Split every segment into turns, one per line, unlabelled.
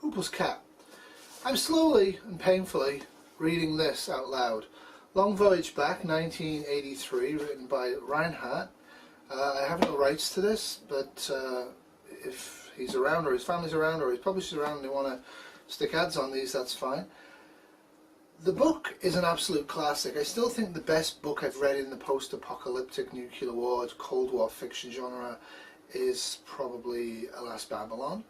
Poople's Cat. I'm slowly and painfully reading this out loud. Long Voyage Back, 1983, written by Reinhardt. I have no rights to this, but if he's around, or his family's around, or his publisher's around and they want to stick ads on these, that's fine. The book is an absolute classic. I still think the best book I've read in the post-apocalyptic nuclear war, Cold War fiction genre is probably Alas Babylon.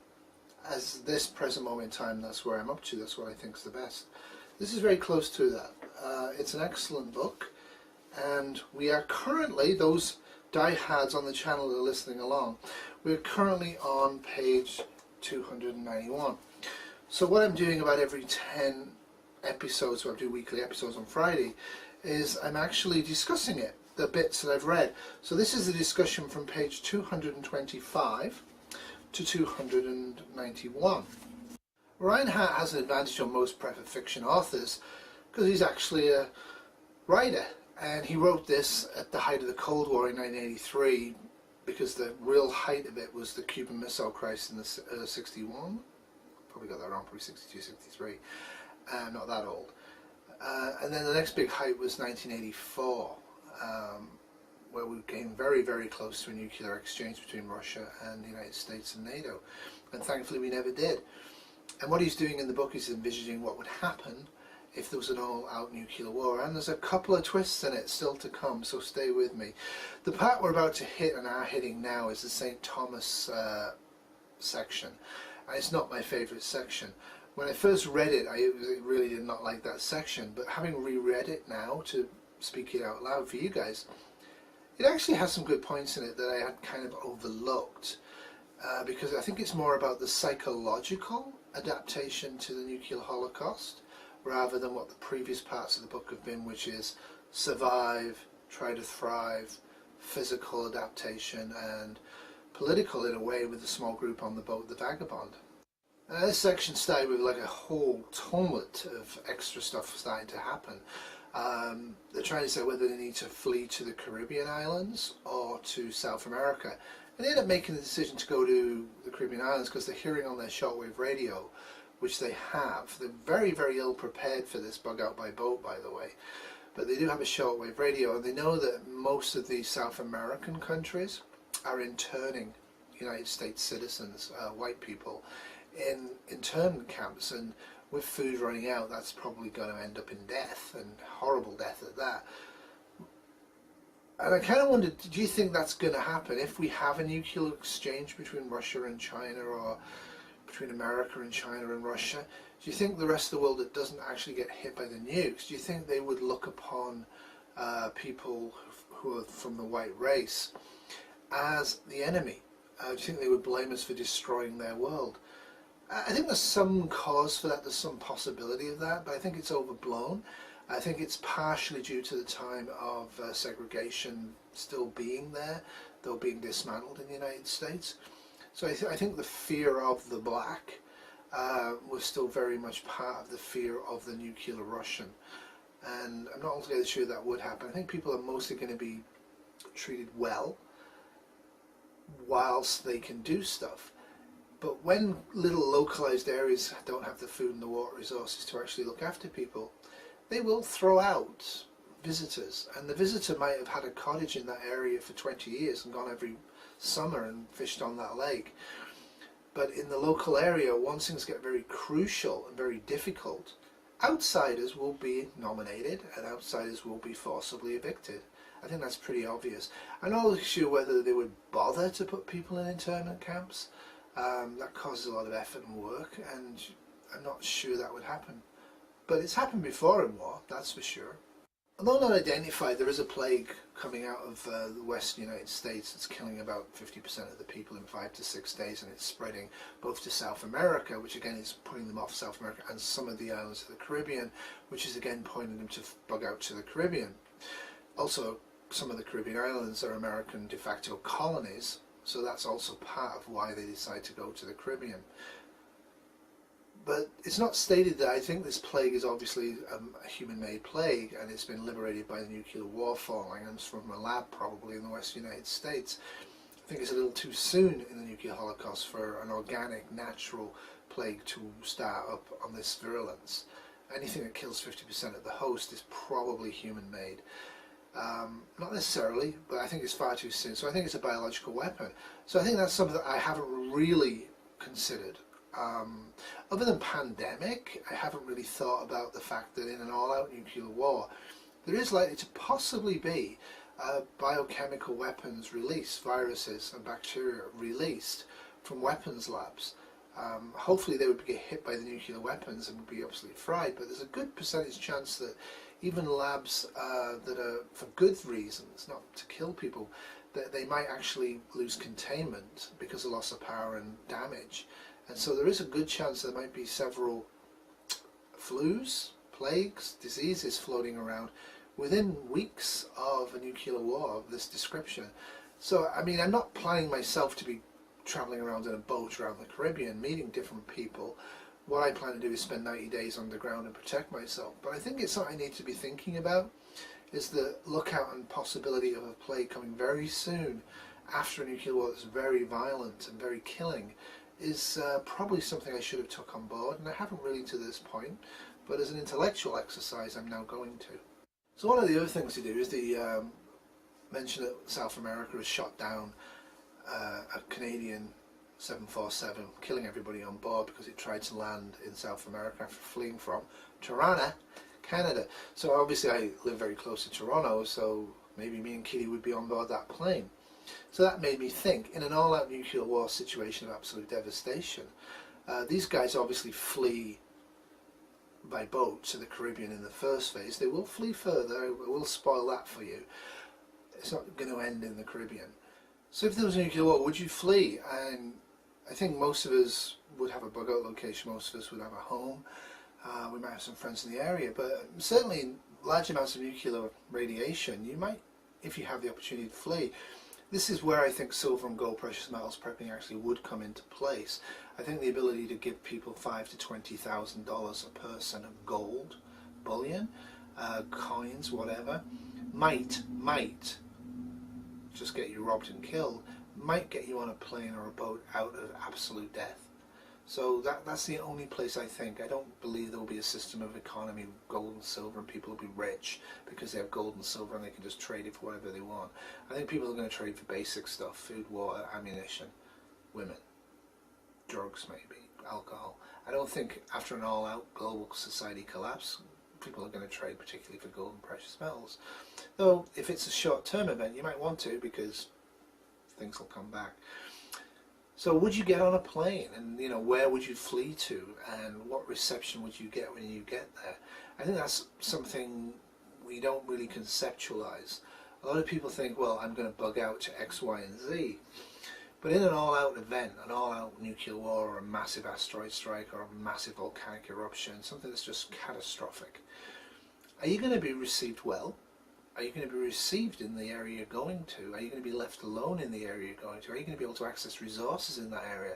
As this present moment in time, that's where I'm up to, that's what I think is the best. This is very close to that. It's an excellent book, and we are currently, those diehards on the channel that are listening along, we're currently on page 291. So what I'm doing about every 10 episodes, so I do weekly episodes on Friday, is I'm actually discussing it, the bits that I've read. So this is a discussion from page 225 to 291. Reinhardt has an advantage on most prep fiction authors because he's actually a writer, and he wrote this at the height of the Cold War in 1983 because the real height of it was the Cuban Missile Crisis in the 61. Probably got that wrong, probably 62, 63. Not that old. And then the next big height was 1984, where we came very, very close to a nuclear exchange between Russia and the United States and NATO. And thankfully we never did. And what he's doing in the book is envisaging what would happen if there was an all-out nuclear war. And there's a couple of twists in it still to come, so stay with me. The part we're about to hit and are hitting now is the St. Thomas section. And it's not my favourite section. When I first read it, I really did not like that section, but having reread it now to speak it out loud for you guys, it actually has some good points in it that I had kind of overlooked, because I think it's more about the psychological adaptation to the nuclear holocaust rather than what the previous parts of the book have been, which is survive, try to thrive, physical adaptation, and political in a way with a small group on the boat, the Vagabond. This section started with like a whole tumult of extra stuff starting to happen. They're trying to say whether they need to flee to the Caribbean islands or to South America. And they end up making the decision to go to the Caribbean islands because they're hearing on their shortwave radio, which they have. They're very, very ill prepared for this bug out by boat, by the way. But they do have a shortwave radio, and they know that most of these South American countries are interning United States citizens, white people, in internment camps, and with food running out, that's probably going to end up in death, and horrible death at that. And I kind of wondered, do you think that's going to happen if we have a nuclear exchange between Russia and China, or between America and China and Russia? Do you think the rest of the world that doesn't actually get hit by the nukes, do you think they would look upon people who are from the white race as the enemy? Do you think they would blame us for destroying their world? I think there's some cause for that, there's some possibility of that, but I think it's overblown. I think it's partially due to the time of segregation still being there, though being dismantled in the United States. So I think the fear of the black was still very much part of the fear of the nuclear Russian. And I'm not altogether sure that would happen. I think people are mostly going to be treated well whilst they can do stuff. But when little localized areas don't have the food and the water resources to actually look after people, they will throw out visitors. And the visitor might have had a cottage in that area for 20 years and gone every summer and fished on that lake. But in the local area, once things get very crucial and very difficult, outsiders will be nominated and outsiders will be forcibly evicted. I think that's pretty obvious. I'm not sure whether they would bother to put people in internment camps. That causes a lot of effort and work, and I'm not sure that would happen. But it's happened before in war, that's for sure. Although not identified, there is a plague coming out of the western United States that's killing about 50% of the people in 5 to 6 days, and it's spreading both to South America, which again is putting them off South America, and some of the islands of the Caribbean, which is again pointing them to bug out to the Caribbean. Also, some of the Caribbean islands are American de facto colonies, so that's also part of why they decide to go to the Caribbean. But it's not stated that. I think this plague is obviously a human-made plague, and it's been liberated by the nuclear war falling, and it's from a lab probably in the western United States. think it's a little too soon in the nuclear holocaust for an organic, natural plague to start up on this virulence. Anything that kills 50% of the host is probably human-made. Not necessarily, but I think it's far too soon. So I think it's a biological weapon. So I think that's something that I haven't really considered. Other than pandemic, I haven't really thought about the fact that in an all-out nuclear war, there is likely to possibly be biochemical weapons released, viruses and bacteria released from weapons labs. Hopefully they would get hit by the nuclear weapons and would be absolutely fried, but there's a good percentage chance that even labs that are for good reasons, not to kill people, that they might actually lose containment because of loss of power and damage. And so there is a good chance there might be several flus, plagues, diseases floating around within weeks of a nuclear war of this description. So, I mean, I'm not planning myself to be travelling around in a boat around the Caribbean, meeting different people. What I plan to do is spend 90 days underground and protect myself. But I think it's something I need to be thinking about, is the lookout and possibility of a plague coming very soon after a nuclear war that's very violent and very killing is probably something I should have took on board, and I haven't really to this point, but as an intellectual exercise I'm now going to. So one of the other things to do is the mention that South America has shot down a Canadian 747, killing everybody on board because it tried to land in South America after fleeing from Toronto, Canada. So obviously I live very close to Toronto, so maybe me and Kitty would be on board that plane. So that made me think, in an all-out nuclear war situation of absolute devastation, these guys obviously flee by boat to the Caribbean in the first phase. They will flee further, I will spoil that for you. It's not going to end in the Caribbean. So if there was a nuclear war, would you flee? And I think most of us would have a bug out location, most of us would have a home, we might have some friends in the area, but certainly large amounts of nuclear radiation, you might, if you have the opportunity to flee. This is where I think silver and gold precious metals prepping actually would come into place. I think the ability to give people $5,000 to $20,000 a person of gold, bullion, coins, whatever, might just get you robbed and killed, might get you on a plane or a boat out of absolute death. So that's the only place I think. I don't believe there will be a system of economy with gold and silver and people will be rich because they have gold and silver and they can just trade it for whatever they want. I think people are going to trade for basic stuff: food, water, ammunition, women, drugs maybe, alcohol. I don't think after an all-out global society collapse people are going to trade particularly for gold and precious metals. Though if it's a short-term event you might want to, because things will come back. So would you get on a plane, and where would you flee to, and what reception would you get when you get there? I think that's something we don't really conceptualize. A lot of people think, well, I'm going to bug out to X, Y, and Z. But in an all-out event, an all-out nuclear war, or a massive asteroid strike, or a massive volcanic eruption, something that's just catastrophic, are you going to be received well? Are you going to be received in the area you're going to? Are you going to be left alone in the area you're going to? Are you going to be able to access resources in that area?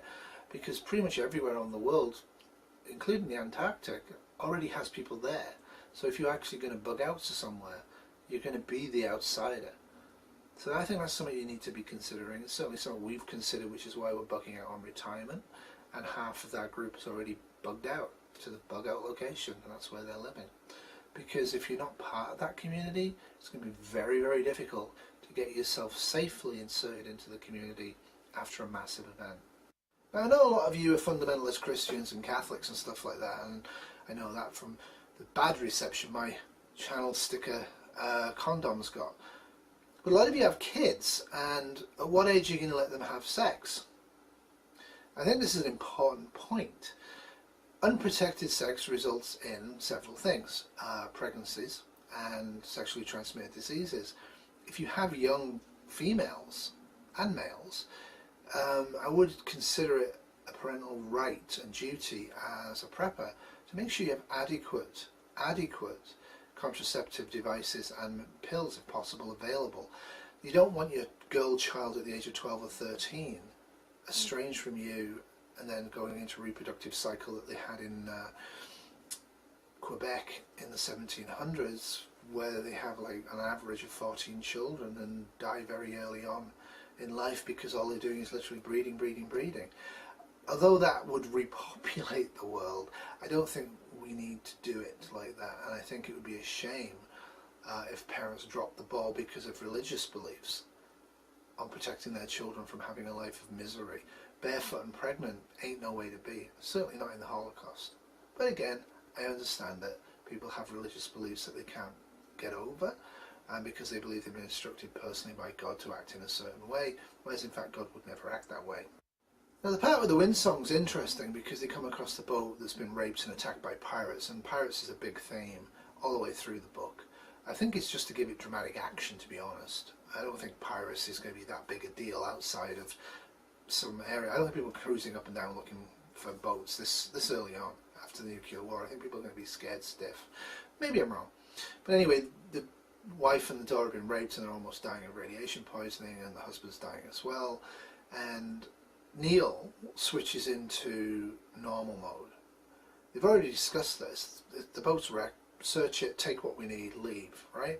Because pretty much everywhere on the world, including the Antarctic, already has people there. So if you're actually going to bug out to somewhere, you're going to be the outsider. So I think that's something you need to be considering. It's certainly something we've considered, which is why we're bugging out on retirement. And half of that group is already bugged out to the bug out location, and that's where they're living. Because if you're not part of that community, it's going to be very, very difficult to get yourself safely inserted into the community after a massive event. Now, I know a lot of you are fundamentalist Christians and Catholics and stuff like that, and I know that from the bad reception my channel sticker condoms got. But a lot of you have kids, and at what age are you going to let them have sex? I think this is an important point. Unprotected sex results in several things: pregnancies and sexually transmitted diseases. If you have young females and males, I would consider it a parental right and duty as a prepper to make sure you have adequate contraceptive devices and pills, if possible, available. You don't want your girl child at the age of 12 or 13 estranged from you and then going into a reproductive cycle that they had in Quebec in the 1700s, where they have like an average of 14 children and die very early on in life because all they're doing is literally breeding, breeding, breeding. Although that would repopulate the world, I don't think we need to do it like that, and I think it would be a shame if parents dropped the ball because of religious beliefs on protecting their children from having a life of misery. Barefoot and pregnant ain't no way to be, certainly not in the Holocaust. But again, I understand that people have religious beliefs that they can't get over, and because they believe they've been instructed personally by God to act in a certain way, whereas in fact God would never act that way. Now the part with the wind song's interesting because they come across the boat that's been raped and attacked by pirates, and pirates is a big theme all the way through the book. I think it's just to give it dramatic action, to be honest. I don't think piracy is going to be that big a deal outside of some area. I don't think people are cruising up and down looking for boats this early on after the nuclear war. I think people are going to be scared stiff. Maybe I'm wrong. But anyway, the wife and the daughter have been raped and they're almost dying of radiation poisoning, and the husband's dying as well. And Neil switches into normal mode. They've already discussed this. The boat's wrecked. Search it, take what we need, leave, right?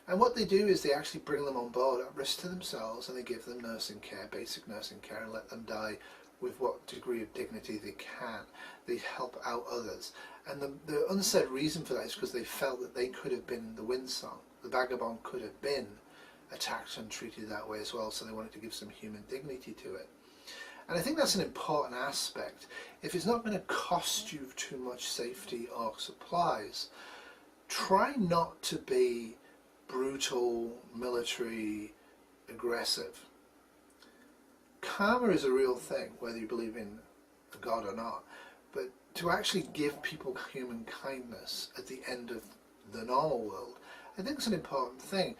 And what they do is they actually bring them on board at risk to themselves, and they give them nursing care, basic nursing care, and let them die with what degree of dignity they can. They help out others. And the unsaid reason for that is because they felt that they could have been the wind song. The vagabond could have been attacked and treated that way as well, so they wanted to give some human dignity to it. And I think that's an important aspect. If it's not going to cost you too much safety or supplies, try not to be brutal, military, aggressive. Karma is a real thing, whether you believe in a God or not. But to actually give people human kindness at the end of the normal world, I think it's an important thing.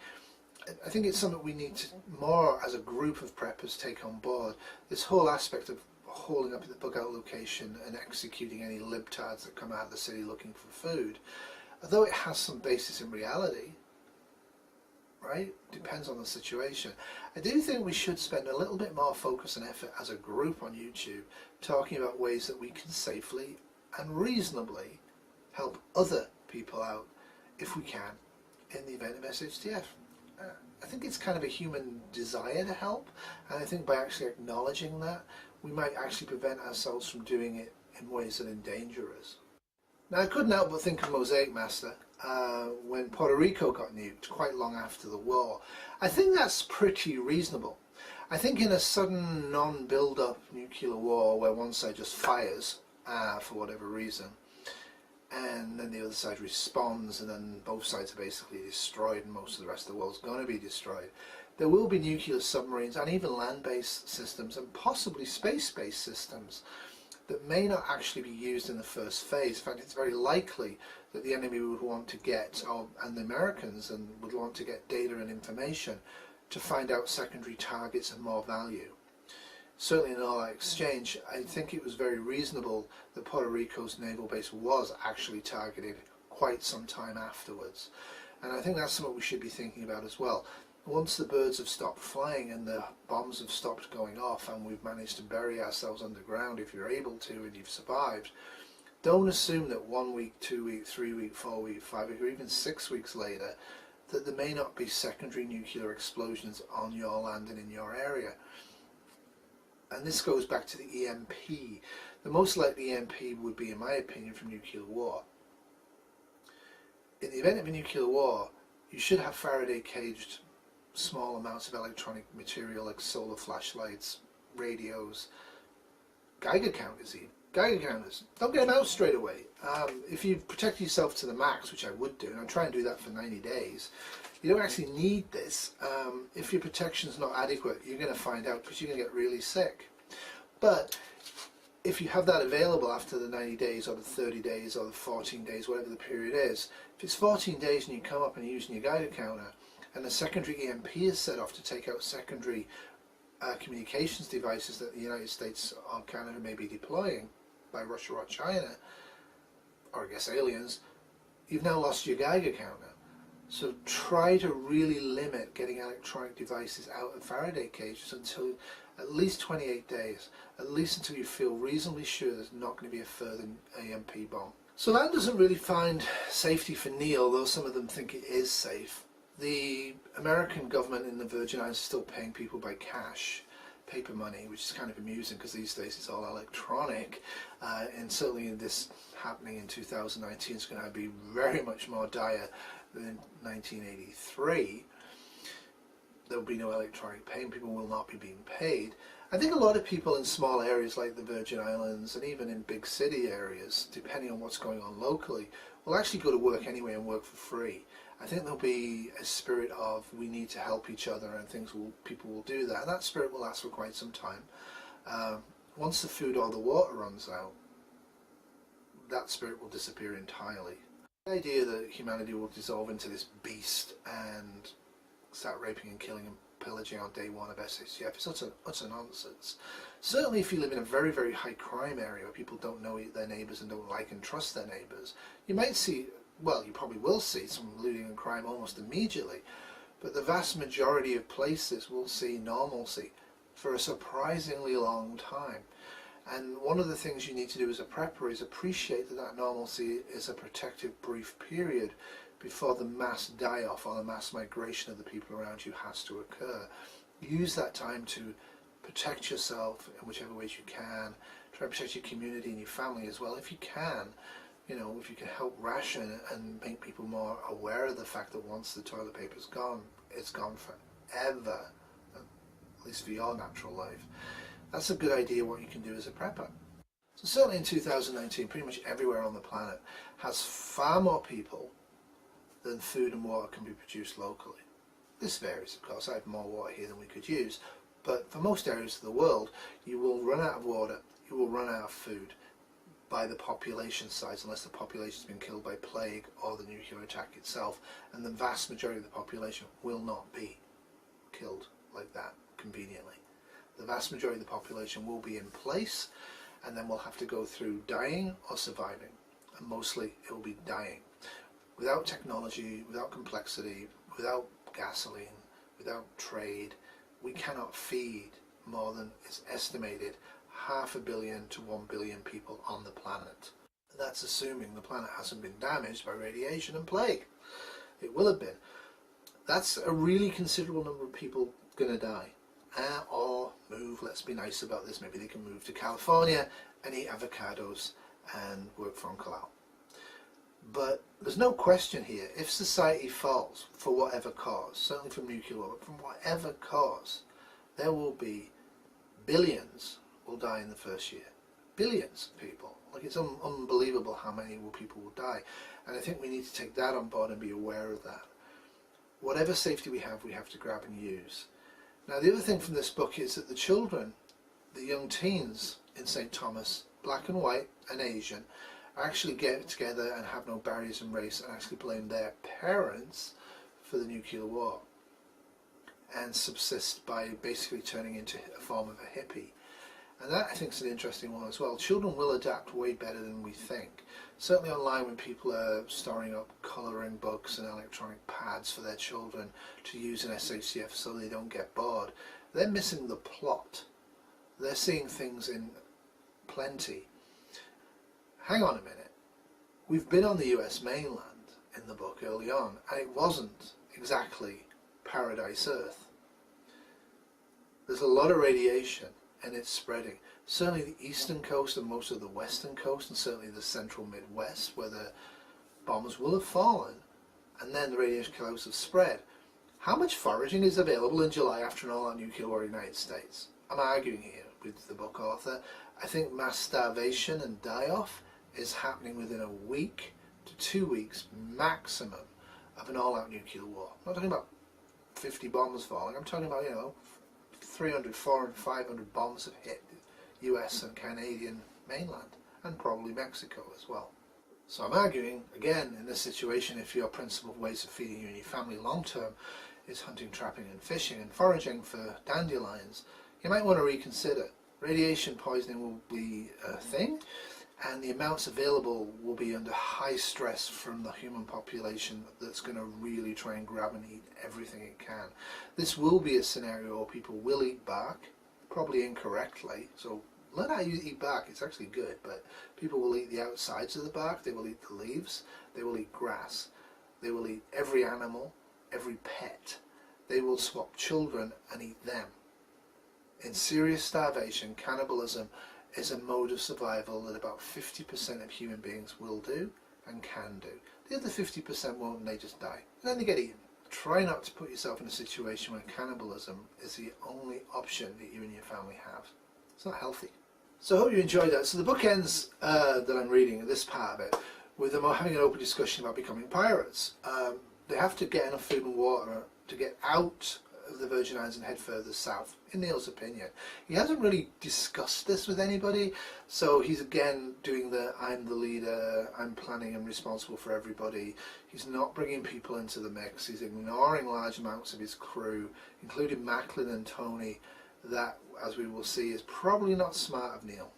I think it's something we need to more as a group of preppers take on board. This whole aspect of holding up at the bug-out location and executing any libtards that come out of the city looking for food, although it has some basis in reality, right? Depends on the situation. I do think we should spend a little bit more focus and effort as a group on YouTube talking about ways that we can safely and reasonably help other people out if we can in the event of SHTF. I think it's kind of a human desire to help, and I think by actually acknowledging that, we might actually prevent ourselves from doing it in ways that endanger us. Now I couldn't help but think of Mosaic Master when Puerto Rico got nuked quite long after the war. I think that's pretty reasonable. I think in a sudden non-build-up nuclear war where one side just fires for whatever reason, and then the other side responds, and then both sides are basically destroyed, and most of the rest of the world's going to be destroyed. There will be nuclear submarines and even land-based systems and possibly space-based systems that may not actually be used in the first phase. In fact, it's very likely that the enemy would want to get, and the Americans, and would want to get data and information to find out secondary targets of more value. Certainly in all that exchange, I think it was very reasonable that Puerto Rico's naval base was actually targeted quite some time afterwards. And I think that's something we should be thinking about as well. Once the birds have stopped flying and the bombs have stopped going off and we've managed to bury ourselves underground, if you're able to and you've survived, don't assume that 1 week, 2 week, 3 week, 4 week, 5 week, or even 6 weeks later that there may not be secondary nuclear explosions on your land and in your area. And this goes back to the EMP. The most likely EMP would be, in my opinion, from nuclear war. In the event of a nuclear war, you should have Faraday caged small amounts of electronic material like solar flashlights, radios, Geiger counters even. Geiger counters. Don't get them out straight away. If you protect yourself to the max, which I would do, and I try and do that for 90 days, you don't actually need this. If your protection's not adequate, you're going to find out because you're going to get really sick. But if you have that available after the 90 days or the 30 days or the 14 days, whatever the period is, if it's 14 days and you come up and you're using your Geiger counter and the secondary EMP is set off to take out secondary communications devices that the United States or Canada may be deploying by Russia or China, or I guess aliens, you've now lost your Geiger counter. So try to really limit getting electronic devices out of Faraday cages until at least 28 days, at least until you feel reasonably sure there's not going to be a further EMP bomb. So that doesn't really find safety for Neil, though some of them think it is safe. The American government in the Virgin Islands is still paying people by cash, paper money, which is kind of amusing because these days it's all electronic, and certainly this happening in 2019 is going to be very much more dire than in 1983. There will be no electronic payment, people will not be being paid. I think a lot of people in small areas like the Virgin Islands and even in big city areas, depending on what's going on locally, will actually go to work anyway and work for free. I think there'll be a spirit of we need to help each other, and people will do that, and that spirit will last for quite some time. Once the food or the water runs out, that spirit will disappear entirely. The idea that humanity will dissolve into this beast and start raping and killing and pillaging on day one of SACF is utter nonsense. Certainly if you live in a very, very high crime area where people don't know their neighbours and don't like and trust their neighbours, you might see, well, you probably will see some looting and crime almost immediately, but the vast majority of places will see normalcy for a surprisingly long time. And one of the things you need to do as a prepper is appreciate that normalcy is a protective brief period before the mass die-off or the mass migration of the people around you has to occur. Use that time to protect yourself in whichever ways you can. Try to protect your community and your family as well if you can. You know, if you can help ration and make people more aware of the fact that once the toilet paper's gone, it's gone forever, at least for your natural life. That's a good idea what you can do as a prepper. So certainly in 2019, pretty much everywhere on the planet has far more people than food and water can be produced locally. This varies, of course. I have more water here than we could use, but for most areas of the world, you will run out of water, you will run out of food by the population size, unless the population has been killed by plague or the nuclear attack itself, and the vast majority of the population will not be killed like that conveniently. The vast majority of the population will be in place, and then we'll have to go through dying or surviving, and mostly it will be dying. Without technology, without complexity, without gasoline, without trade, we cannot feed more than is estimated 500 million to 1 billion people on the planet. And that's assuming the planet hasn't been damaged by radiation and plague. It will have been. That's a really considerable number of people going to die. Or move, let's be nice about this, maybe they can move to California and eat avocados and work for Uncle Al. But there's no question here, if society falls for whatever cause, certainly from nuclear war, but from whatever cause, there will be billions will die in the first year. Billions of people. Like, it's unbelievable how many people will die. And I think we need to take that on board and be aware of that. Whatever safety we have to grab and use. Now, the other thing from this book is that the children, the young teens in St. Thomas, black and white and Asian, actually get together and have no barriers in race and actually blame their parents for the nuclear war and subsist by basically turning into a form of a hippie. And that, I think, is an interesting one as well. Children will adapt way better than we think. Certainly online, when people are storing up colouring books and electronic pads for their children to use in SACF so they don't get bored, they're missing the plot. They're seeing things in plenty. Hang on a minute. We've been on the US mainland in the book early on, and it wasn't exactly paradise Earth. There's a lot of radiation, and it's spreading. Certainly the eastern coast and most of the western coast, and certainly the central Midwest, where the bombs will have fallen, and then the radiation clouds have spread. How much foraging is available in July after an all-out nuclear war in the United States? I'm arguing here with the book author. I think mass starvation and die-off is happening within a week to 2 weeks maximum of an all-out nuclear war. I'm not talking about 50 bombs falling. I'm talking about, 300, 400, 500 bombs have hit the US and Canadian mainland, and probably Mexico as well. So I'm arguing, again, in this situation, if your principal ways of feeding you and your family long-term is hunting, trapping and fishing and foraging for dandelions, you might want to reconsider. Radiation poisoning will be a thing, and the amounts available will be under high stress from the human population that's going to really try and grab and eat everything it can. This will be a scenario where people will eat bark, probably incorrectly, so learn how you eat bark, it's actually good, but people will eat the outsides of the bark, they will eat the leaves, they will eat grass, they will eat every animal, every pet. They will swap children and eat them. In serious starvation, cannibalism is a mode of survival that about 50% of human beings will do and can do. The other 50% won't, and they just die. And then they get eaten. Try not to put yourself in a situation where cannibalism is the only option that you and your family have. It's not healthy. So I hope you enjoyed that. So the book ends that I'm reading, this part of it, with them having an open discussion about becoming pirates. They have to get enough food and water to get out of the Virgin Islands and head further south, in Neil's opinion. He hasn't really discussed this with anybody, so he's again doing the I'm the leader, I'm planning and responsible for everybody. He's not bringing people into the mix. He's ignoring large amounts of his crew, including Macklin and Tony, that, as we will see, is probably not smart of Neil.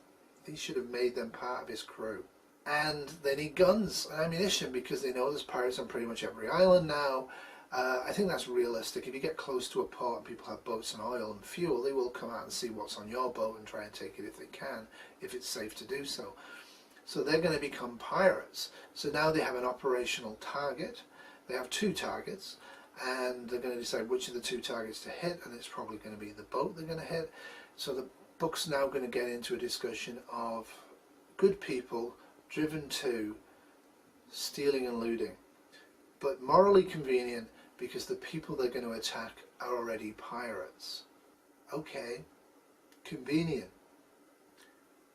He should have made them part of his crew. And they need guns and ammunition because they know there's pirates on pretty much every island now. I think that's realistic. If you get close to a port and people have boats and oil and fuel, they will come out and see what's on your boat and try and take it if they can, if it's safe to do so. So they're going to become pirates. So now they have an operational target. They have two targets, and they're going to decide which of the two targets to hit, and it's probably going to be the boat they're going to hit. So the book's now going to get into a discussion of good people driven to stealing and looting, but morally convenient because the people they're going to attack are already pirates. Okay, convenient.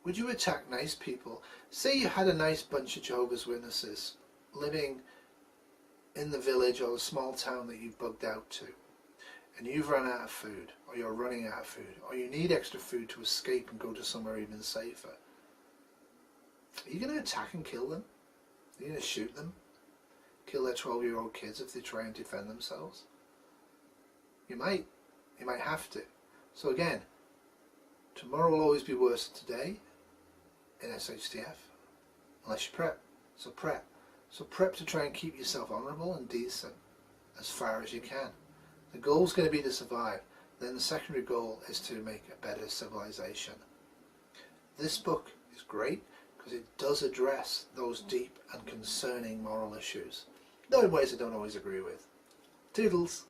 Would you attack nice people? Say you had a nice bunch of Jehovah's Witnesses living in the village or the small town that you've bugged out to, and you've run out of food, or you're running out of food, or you need extra food to escape and go to somewhere even safer. Are you going to attack and kill them? Are you going to shoot them? Kill their 12-year-old kids if they try and defend themselves? You might. You might have to. So again, tomorrow will always be worse than today in SHTF, unless you prep. So prep. So prep to try and keep yourself honourable and decent as far as you can. The goal is going to be to survive. Then the secondary goal is to make a better civilization. This book is great because it does address those deep and concerning moral issues, though in ways I don't always agree with. Toodles!